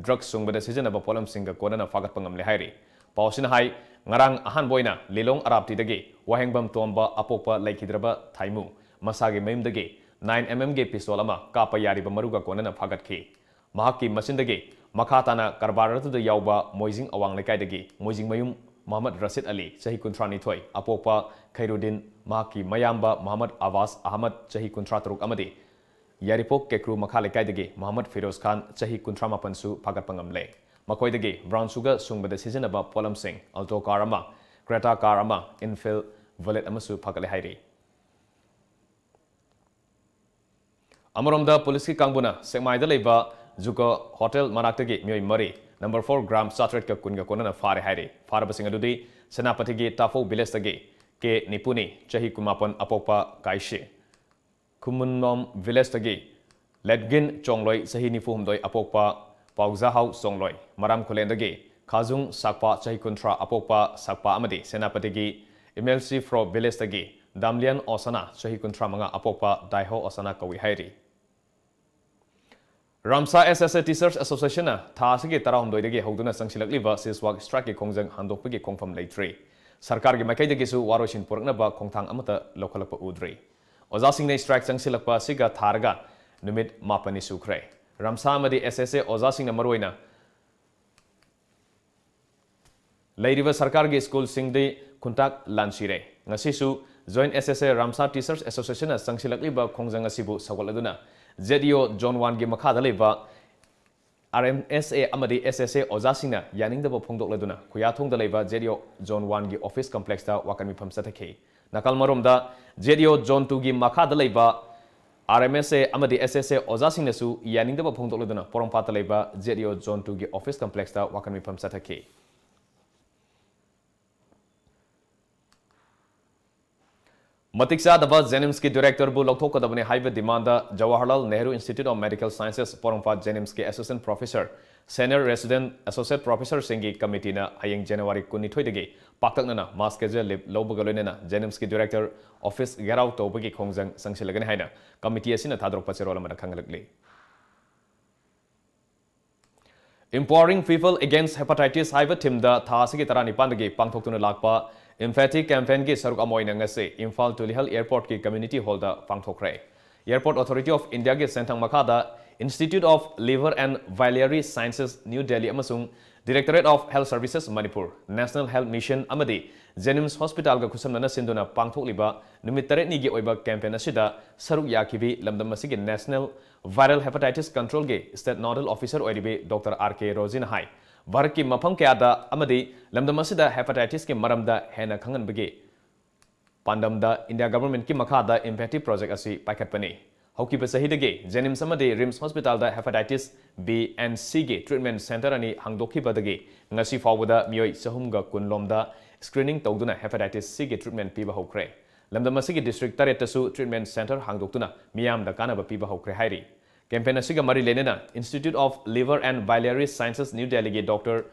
drugs sungbada sijanaba polam singa konana fagat pangamle hairi pausina hai Ngarang ahan boina Lilong Arabti dagi wahengbam tomba apokpa laikhidraba thaimu masagi mayumdagi 9mm ge pistol ama kapa yariba maruga konana phagatki mahaki masindagi makhatana karbaratuda yauba moijing awang lekaidagi moijing mayum Muhammad Rashid Ali Chahi Kuntrani Thoi apokpa Khairuddin mahaki mayamba Muhammad Awas Ahmad Chahi Kuntratruk amadi Yaripok Kekru makha lekaidagi Muhammad Firoz Khan Chahi Kuntramapansu phagat pangamle Makoidagi brown sugar sungbada sijanaba polam sing alto car ama Creta car ama infill valet amasu phakale hairi Amoromda police ki kangbuna Sekmaida leba Zuko Hotel Manaktagi miyoi mari number 4 gram satret ka kunga konana fare hairi faraba singadudi Senapati gi Tafo village tagi ke Nipuni Chahi Kumapan apokpa Kaishi Kumunnom village tagi Ledgin Chongloi Sahi Nifumdoi apokpa Paugzahau Songloi Maram Kulendagi Kazung Sakpa Chahi Kuntra apokpa Sakpa amadi Senapati gi MLC Fro village tagi Damlian Osana Chahi Kuntra manga apokpa Daiho Osana kawi hairi Ramsa SSA Teachers Association na thasigi tarahumdoi dagi hogduna sangsilakliba siswak strike kongjang handokpagi kongfam leitri sarkar gi maikaidagi su waroshin puraknaba kongthang amata lokhalakpa udri ojasing ne strike sangsilakpa siga tharga numit mapani sukre Ramsa amadi SSA ojasing na maroina leiriba sarkar gi school singdi kuntak lansire ngasisu join SSA Ramsa Teachers Association na sangsilakliba kongjang asibu sawaladuna ZDO John 1 gi makhada leba RMSA amadi SSA Ozasina yaningdaba phongdokladuna Khuyathongda leiba JDO Zone 1 gi office complex da wakan mifam sathakhi nakal maromda JDO Zone 2 gi makhada leiba RMSA amadi SSA Ozasina su yaningdaba phongdokladuna Porongpata leiba JDO Zone 2 gi office complex da wakan mifam sathakhi Matik Sadaba Jenims ki director bu Lokthokadabane Highway Demanda Jawaharlal Nehru Institute of Medical Sciences Porongpa Jenims ki assistant professor senior resident associate professor Singi committee na hayeng January 22 dagi paktakna mass casual leave lobagaloina Jenims ki director office gerau tobagi khongjang sangsilagani haina committee asina thadrok pacherola mana khangalakli Empowering people against hepatitis highway team da thasigi tarani pandagi pangthoktuna lakpa Emphatic campaign ki saruk amoina ngase Imphal Tulihal Airport ki community hall da pangthokre Airport Authority of India ki sentang makada Institute of Liver and Biliary Sciences New Delhi amasung Directorate of Health Services Manipur National Health Mission amadi Jenims Hospital ga khusamna sinduna pangthokliba numit tare ni gi oiba campaign asida saruk yakibi lamdam masigi National Viral Hepatitis Control ge State Nodal Officer oidibe Dr. R.K. Rozin hai Bharat ki mafam kayada amadi lamdam asida hepatitis ki maramda hena khangan bagi pandamda India government ki makhada empathy project asi paikhatpani hauki pasahidage Jenims amadi RIMS hospital da hepatitis B and C ge treatment center ani hangdokhi badage ngasi fawbada miyoi sahumga kunlomda screening tawduna hepatitis C ge treatment piba hokre lamdam asigi district taret su treatment center hangdoktuna miyam da kanaba piba hokre hairi Campaign asiga mari lenena Institute of Liver and Biliary Sciences New Delhi ge Dr.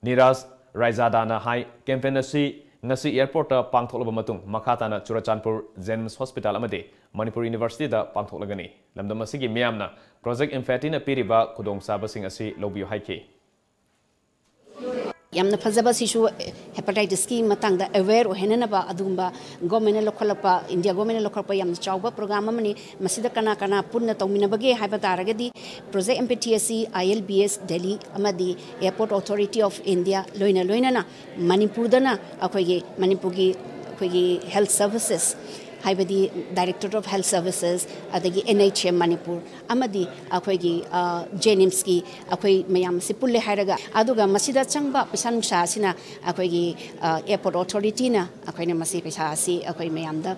Niraj Raizadana hai campaign asi ngasi airport ta pangtholaba matung makhatana Churachandpur Jenims Hospital amade Manipur University da pangtholagani lamdam asigi miyamna Project Empathy na piriba khudong sabasing asi lobiyo haike
yamna phajaba sisu hepatitis ki matang da aware ohenana ba adumba government lokhalapa India government lokhalapa yamna chawba program amani masida kana kana punna tawmina bage haiba taragadi Project MPTSC ILBS Delhi amadi Airport Authority of India loina na Manipur dana akoige Manipur gi health services haibadi Directorate of Health Services adagi NHM Manipur amadi akoigi Jenims ki akoi mayam sipulle hairaga aduga masida changba pisan sa sina akoigi Airport Authority na akoina masi pesa si akoi mayam da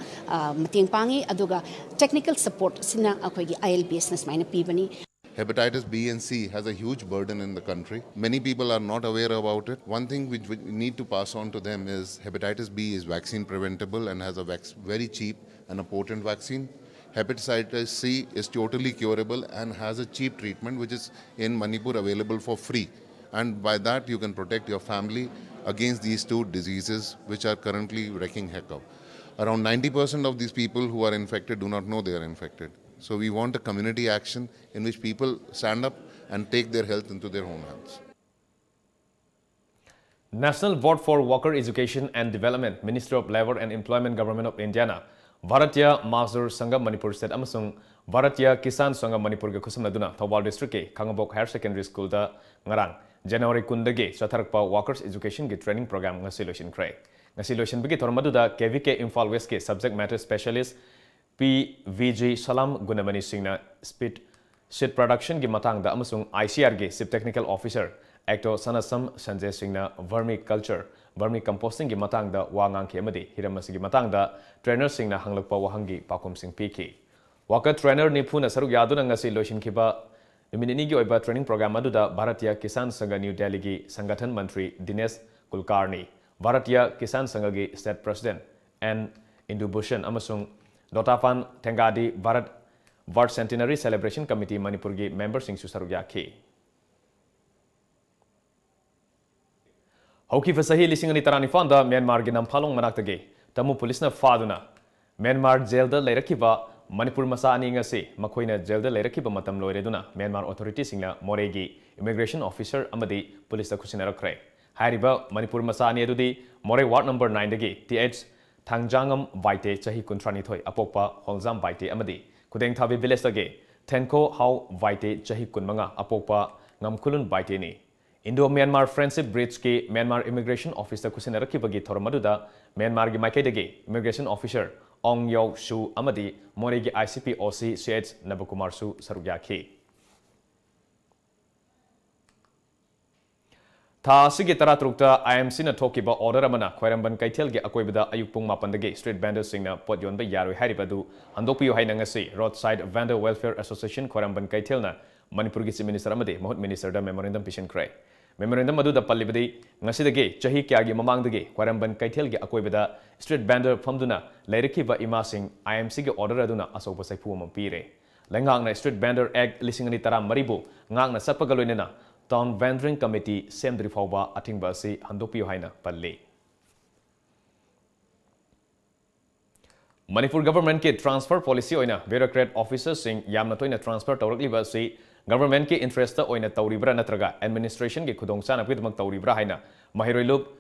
mating pangi aduga technical support sina akoigi ILBS nas maina pibani
Hepatitis B and C has a huge burden in the country. Many people are not aware about it. One thing which we need to pass on to them is hepatitis B is vaccine preventable and has a very cheap and a potent vaccine. Hepatitis C is totally curable and has a cheap treatment which is in Manipur available for free. And by that you can protect your family against these two diseases which are currently wreaking havoc. Around 90% of these people who are infected do not know they are infected. So we want a community action in which people stand up and take their health into their own hands.
National Board for Worker Education and Development, Ministry of Labour and Employment, Government of India, Bharatiya Mazdur Sangha Manipur State amasung Bharatiya Kisan Sangha Manipur ge khusamnaduna Thawal District ke Khangabok Higher Secondary School da ngarang January 10 ge chatharakpa Workers Education ge training program ngasi loisin krai ngasi loisin bigi thormaduda KVK Imphal West ke subject matter specialist PVG Salam Gunamani Singna Speed Sheet Production gi matang da amasung ICR ge Sip Technical Officer Actor Sanasam Sanjay Singna Vermiculture Vermi Composting gi matang da wangang ke amadi hiramasi gi matang da trainer singna hanglakpa wahangi pakum sing piki waka trainer ni phuna saruk yaduna ngasi loisin khiba minini gi oiba training program adu da Bharatiya Kisan Sangha New Delhi gi Sangathan Mantri Dinesh Kulkarni Bharatiya Kisan Sangha gi State President N Indu Bhushan amasung Dotafan Tengadi Bharat Vart Centenary Celebration Committee Manipur gi member sing su saruk yakhi Hauki fasahi lising ani tarani fanda Myanmar gi namphalong manaktage tamu police na faduna Myanmar jail da lairakiba Manipur masa ani ngasi makoina jail da lairakiba matam loireduna Myanmar authorities singna moregi immigration officer amadi police da khusinara hairiba Manipur masa ani adudi more ward number 9 dagi TH Thangjangam Baite Chahi Kuntrani Thoi Apokpa Holzam Baite Amadi Kudeng Thabi Village Age Tenko How Baite Chahi Kunmanga Apokpa Ngamkulun Baite Ni Indo Myanmar Friendship Bridge ki Myanmar Immigration Officer Kusinaraki Bagi Thormaduda Myanmar gi Maike Dagi Immigration Officer Ong Yo Shu Amadi Moregi ICP OC CH Nabakumar Su Sarugyaki था सिगे तरा तरुक्ता IMC ना थोकिबा order अमना ख्वाइरंबन कैथेल गे अकोइबदा अयुक पुंग मापनदगे स्ट्रीट वेंडर्स सिंगना पोट योनबा यारोय हारिबदु हंदोपियो हाइना ngasi road side vendor welfare association Khwairamband कैथेलना मणिपुर गी चीफ मिनिस्टर अमदे महूत मिनिस्टर दा मेमोरेंडम पिशन क्राइ मेमोरेंडम अदुदा पल्लिबदि ngasi चाही क्यागी ममांगदगे ख्वाइरंबन कैथेल गे अकोइबदा स्ट्रीट वेंडर फमदुना लैरखिबा इमासिंग IMC गे ऑर्डर अदुना असोबा सैफु अम पीरे लेंगांगना स्ट्रीट वेंडर एक्ट लिसिंग अनि तरा मरिबु ngang na sappa galoinena Town Vending Committee semdri fawba athingba si handokpiyo haina palle Manipur government ke transfer policy oina bureaucrat officers sing yamna toina transfer tawrakliba si government ke interest ta oina tawribra natraga administration ke khudongchana pidmak tawribra haina mahiroiluk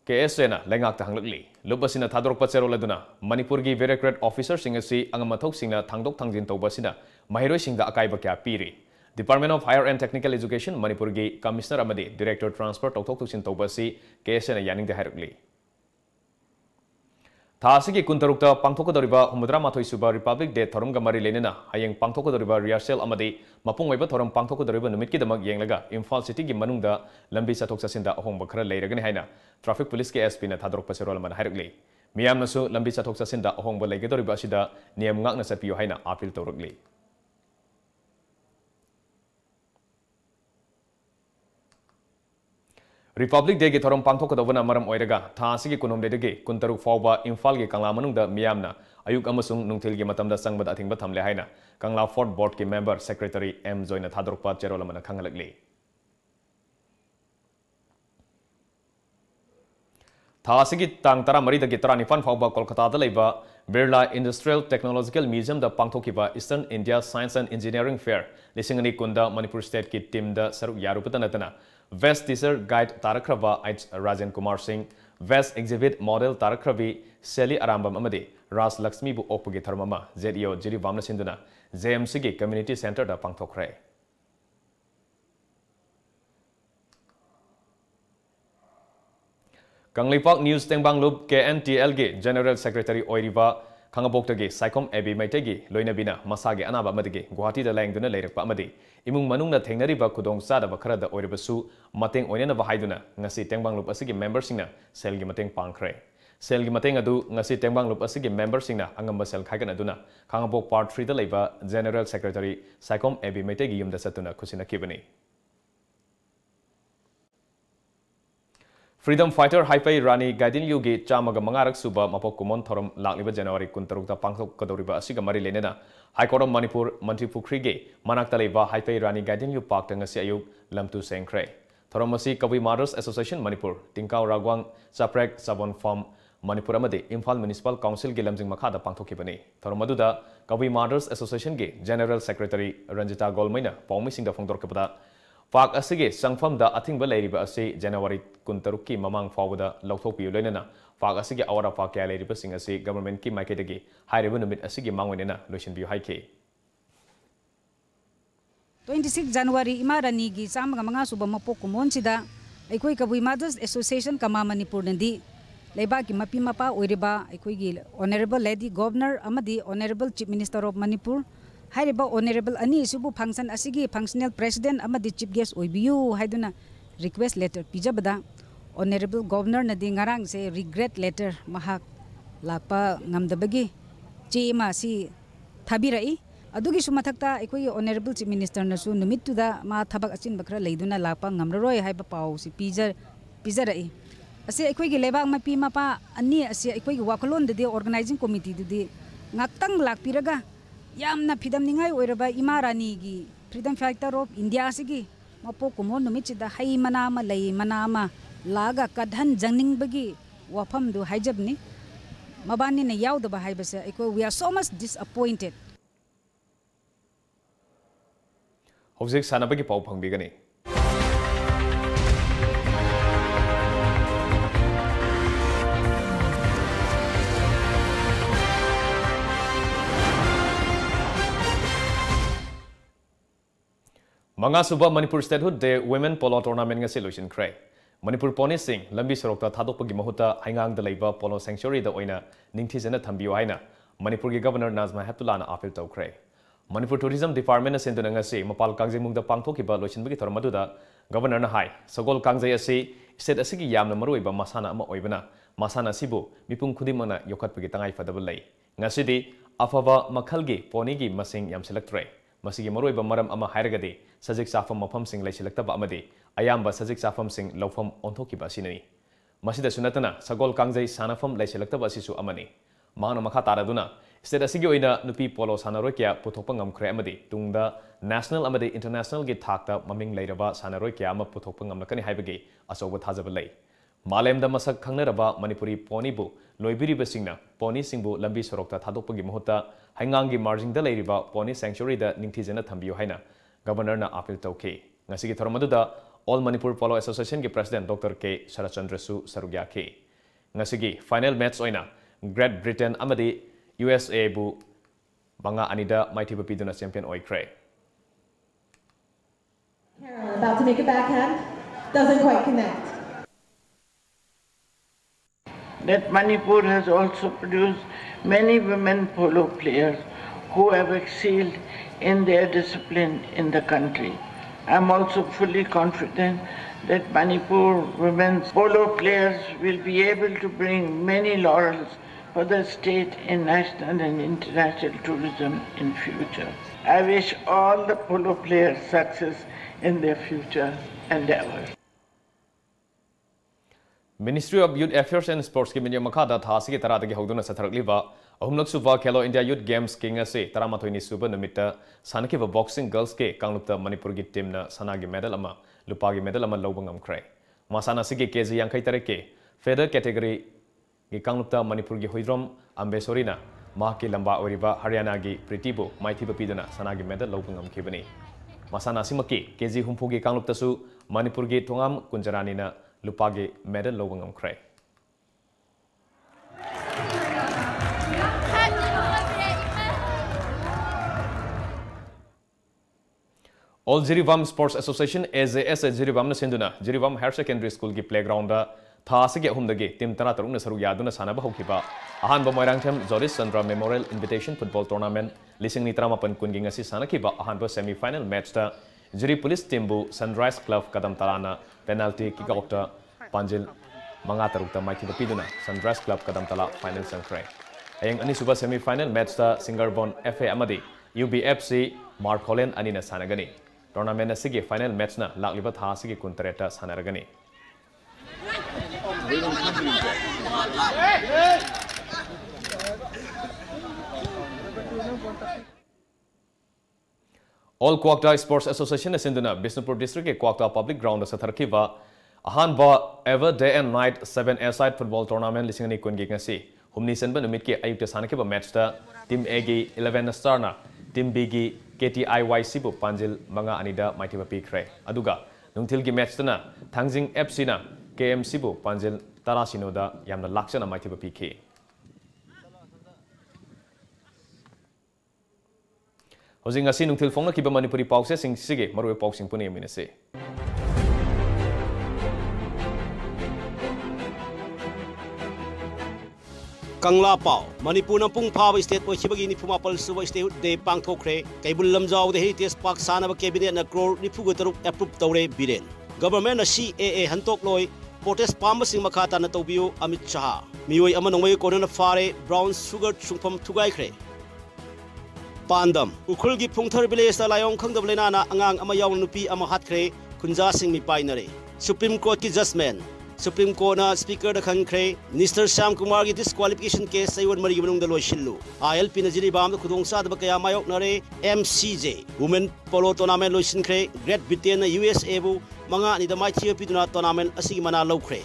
KSA na lengak ta hanglakli lubasina thadrokpa cheroladuna Manipur gi bureaucrat officers sing asi angamathok singna thangdok thangjin tawbasina mahiroi singda akaiba kya piri Department of Higher and Technical Education Manipur gi Commissioner amadi Director Transfer Toktok Tuksin Tobasi KSA na yaning de hairukli. Thasi gi kuntarukta pangthokadoriba humudra mathoi suba Republic Day thorum gamari lenena hayeng pangthokadoriba rehearsal amadi mapung oiba thorum pangthokadoriba numit ki damak yenglaga Imphal City gi manungda lambi chathok chasinda ahongba khara leiragani haina Traffic Police ke SP na thadrokpa serol man hairukli. Miyamnasu lambi chathok chasinda ahongba leigedoriba asida niyam ngakna satpiyo haina appeal tawrukli. Republic Day ge thorom pangthokadobana maram oiraga tha asigi kunomdege kuntaruk fawba Imphal ge Kangla manungda miyamna ayuk amasung nungthil ge matamda sangbad athingba thamle haina Kangla Fort Board ke member secretary M Joina thadrokpa cherolamana khangalakli tha asigi tang tara mari dage tara nifan fawba Kolkata da leiba Birla Industrial Technological Museum da pangthokiba Eastern India Science and Engineering Fair lisingani kunda Manipur State ki team da saruk yarupatana tana West Teacher Guide Tarakrava H. Rajan Kumar Singh, West Exhibit Model Tarakravi, Sally Arambam Amadi, Ras Lakshmi Bu Opagi Tharmama, ZEO Jiri Vamna Sinduna, JMCG Community Center da Pangthokre. Kanglipak News Tengbang Loop KNTL ge General Secretary Oiriva Kangaboktage Saikom Ebi Maitegi Loinabina Masage Anaba Madige Guwahati da Langduna Leirak Amadi Imung Manungna Thengnariba Kudong Sada Bakrada Oiribasu Mateng Oinana Haiduna Ngasi Tengbang Loop Asigi members singna Selgi Mateng Pangkre Selgi Mateng Adu Ngasi Tengbang Loop Asigi members singna Angamba Sel Khagan Aduna Kangabok Part 3 da Leiba General Secretary Saikom Ebi Maitegi Yumda Satuna Kusina Kibani Freedom Fighter Haipai Rani Gaidin Yugi Chamaga Mangarak Suba Mapok Kumon Thorum Lakliba January Kuntarukta Pangthok Kadoriba Asiga Mari Lenena High Court of Manipur Mantri Pukrige Manaktaleva Haipai Rani Gaidin Yu Park Tangasi Ayuk Lamtu Sengkre Thoromasi Kawi Mothers Association Manipur Tingkau Ragwang Saprek Sabon Farm Manipur Amade Imphal Municipal Council Ge Lamjing Makhada Pangthokibani Thoromaduda Kawi Mothers Association Ge General Secretary Ranjita Golmaina Paumi Singda Phongdorkabada Fak asige sangfam da athingba leiriba ase January 13 ki mamang fawda lauthokpiyo loinana fak asige awara fak kya leiriba sing ase government ki maiketagi hairiba numit asige mangwenena loisinbiyo haike
26 January imarani gi chamaga manga suba mapok kumon sida aikoi Kawi Mothers Association kama Manipur nandi leiba ki mapi mapa oiriba aikoi gi Honorable Lady Governor amadi Honorable Chief Minister of Manipur Hairiba Honorable Ani Subu Function Asigi Functional President Amadi Chief Guest Oibiu Haiduna request letter Pijabada Honorable Governor Nadi Ngarang se regret letter Mahak Lapa Ngamdabagi Chima si Tabirai Adugi Sumatakta Ekoi Honorable Chief Minister Nasu Numituda Ma Tabak Asin Bakra Leiduna Lapa Ngamroi Haiba Pau si Pizarai Ase Ekoi Lebang Mapi Mapa Ani Ase Ekoi Wakolon the organizing committee the Ngaktang Lak Piraga Yamna Pidam Ningai Oiraba Imarani gi Freedom Fighter of India Sigi Mapo Kumon Michida Hai Manama Lay Manama Laga Kadhan Jangning Bagi Wapam do Hijabni Mabani na Yaw the Bahaibasa Eko we are so much disappointed.
Hojik Sanabagi Pau Pangbigani. Manga Suba Manipur Statehood Day Women Polo Tournament nga solution kray. Manipur Pony Sing lambi sorokta thadokpagi mahuta haingang da leiba polo sanctuary da oina ningthijana thambiyo haina Manipur gi Governor Nazma Heptullah na appeal tawkray. Manipur Tourism Department na senduna nga si mapal kangjimung da pangthokiba loisinbagi thormaduda Governor Hai, Sagol Kangjai asi, state asigi yamna maruiba masana ama oibana, masana sibu, mipung kudimana yokat pagi tangai fadabalai. Ngasidi, afava makhalgi ponigi masing yam selectre. Masigi maruiba maram ama hairagadi, sajik safam mafam sing lai selectaba amadi, ayamba sajik safam sing laufam ontokiba sinani. Masida sunatana, Sagol Kangjai sanafam lai selectaba sisu amani. Mana makataraduna, state asigi oina nupi polo sanarokia putopangam kre amadi, tungda national amadi international gi thakta maming lairaba sanarokia ama putopangam lakani haibagi, asoba thazabalai. Malemda masak khangnaraba Manipuri ponibu, loibiriba singna, poni singbu lambi sorokta thadopagi muhutta, hangangi margin da lairiba poni sanctuary da ningthijana thambiyo haina, Governor na appeal tauke. Ngasigi thoramaduda, All Manipur Polo Association ki President Dr. K. Sharachandra Su Sarugya ke. Ngasigi final match oina, Great Britain amadi USA bu banga anida maitiba piduna champion oikre.
Carol about to make a backhand, doesn't quite connect.
That Manipur has also produced many women polo players who have excelled in their discipline in the country. I'm also fully confident that Manipur women's polo players will be able to bring many laurels for the state in national and international tourism in future. I wish all the polo players success in their future endeavors.
Ministry of Youth Affairs and Sports ki minya makada thasi ki tarada ki hoduna satharakliba ahumlak suba Khelo India Youth Games king ase taramathoi ni suba namitta sanakiba boxing girls ke kanglupta Manipur gi team na sanagi medal ama lupa gi medal ama lobangam kre masana sigi kg yankai tareke feather category gi kanglupta Manipur gi hoidrom ambesorina ma ki lamba oriba Haryana gi Pritibu maithiba pidana sanagi medal lobangam khibani masana simaki kg humpu gi kanglupta su Manipur gi thongam kunjarani na Lupagi medal lobangam kray. All Jiribam Sports Association AJS Jiribam na sinduna Jiribam Higher Secondary School ki playground da thasige ahumdagi team tara tarung na saru yaduna sanaba hokiba ahan ba moirangthem Joris Chandra Memorial Invitation Football Tournament lising ni tramapan kungi ngasi sanakiba ahan ba semi final match da Jiri Police team bu Sunrise Club kadam talana penalty kick-out da Panjil manga tarukta maithiba piduna Sunrise Club kadam tala final sankre ayang ani suba semi final match da Singerbon FA amadi UBFC Mark Holland ani na sanagani tournament na sige final match na lakliba tha sige kuntareta sanaragani All Kwakta Sports Association Sinduna Bisnupur District ke Kwakta Public Ground sa tharkiba ahan ba ever day and night 7-a-side football tournament lisingani kungi ngasi humni senba numit ke ayuk sanaki ba match ta team A gi 11 star na team B gi KTIYC bu panjil manga anida maithiba pikre aduga nungthil gi match na Thangjing FC na KMC bu panjil tarasino da yamna lakshana maithiba pikhe Hojing asi nungthil phongna kiba Manipuri pause sing sige marwe pausing pune minase
Kangla Pau, Manipur Nampung Power State Pochibagi Nipumapal Suba State Day Pangthokre, Kabul Lamjau the Heritage Park Sanaba Cabinet na Crore Nipugataruk approved Tore Biren. Government na CAA Hantok Loy, protest Pamasing Makata na Tobio Amit Shah. Miyoy Amanaway Korona Fare, Brown Sugar Chungpam Tugaikre. Pandam, Ukulgi Pungtar Biles la Layong Kang Dablenana Angang Amayaw Nupi Amahatkre, Kunja Sing Mi Binary. Supreme Court ki judgment. Supreme Court na Speaker da Khankre, Mr. Sham Kumar ki disqualification case sayon mari manung da loishilu. ILP na Jiribam da khudong sa da kaya mayok na re MCJ. Women Polo Tournament loishin kre, Great Britain na USA bu mga ni da mai thiyo piduna tournament asigi mana lokre.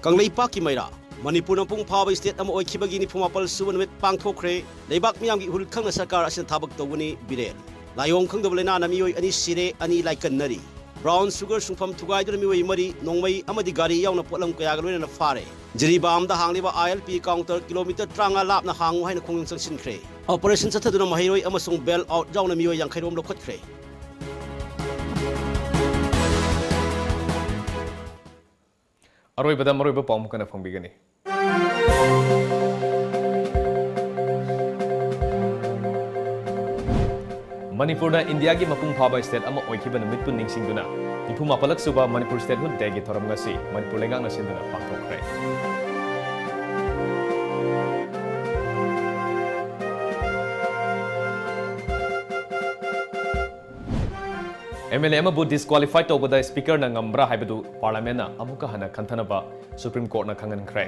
Kanglei pa ki maira, Manipur Nampung Power State amo oi khibagi ni Pumapal Suban mit pangthokre, leibak miyam gi hul khang na sarkar asin thabak tawuni biren. Layong khang da blena na miyoy ani sire ani laikan nari. Brown Sugar Sungpam Tugai to Miway Mari, Nongway Amadi Gari Yauna Pulam Kayagalin and Fare. Jiribam the Hangliba ILP counter kilometer Tranga Lap na Hangu and Kong Sanction Cray. Operation Sataduna Mahiro Amasung Bell out down a Miyo Yang Kairom Lokot Cray.
Aroy Badam Moriba Pomkana from beginning. Manipur India की मपुंग फाबा state अमा ओइखिबा नुमित पुन निंगसिंगदुना निफु मापलक सुबा Manipur state hood day की theorem गसी Manipur लेंगांग नसिंदुना पांगथोखरे MLA अमबु disqualify तौबदा speaker न ngambra हाइबदु parliament ना अमुका हना खंथनबा सुप्रीम कोर्ट ना खंगनख्रे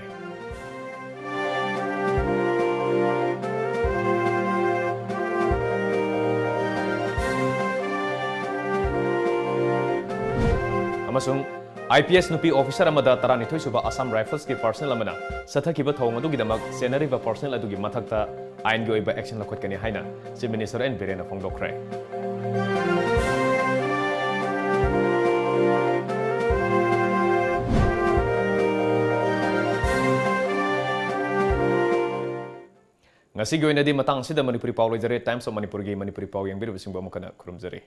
अमसुंग IPS नुपी ऑफिसर अमदा तरानिथोय सुबा असम राइफल्स की पर्सनल अमना सथकिबा थौंग अदुगिदमक सेनरीबा पर्सनल अदुगी मथक्ता आइन गी ओइबा एक्शन लखोटकनी हाइना चीफ मिनिस्टर एन बिरेन फोंगदोखरे ngasi goinadi matang sida manipuri paw lojare times of manipur gi manipuri paw yang biru singba mukana kurumjari